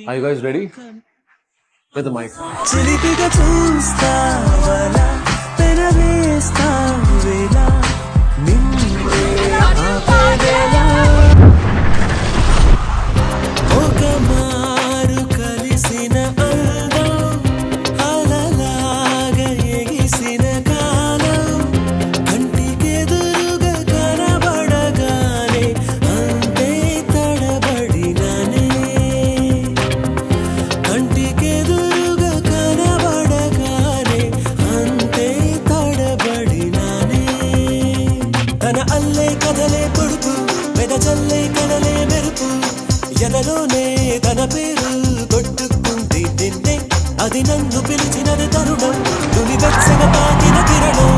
Are you guys ready? With the mic. చిలిపిగా చూస్తావలా పెనవేస్తావేలా నిన్నే ఆపేదేలా ఒక మారు కలిసిన అందం అలలాగా ఎగిసిన కాలం కంటికెదురుగా కనబడగానే అంతే తడబడినానే కంటికెదురుగా కనబడగానే అంతే తడబడినానే తన అల్లే కదలే పొడుపు వెదజల్లే కదలే మెరుపు ఎదలోనే తన పేరు కొట్టుకుంది నిన్నే అది నన్ను పిలిచినది తరుణం నుని వెచ్చగా తాకిన కిరణం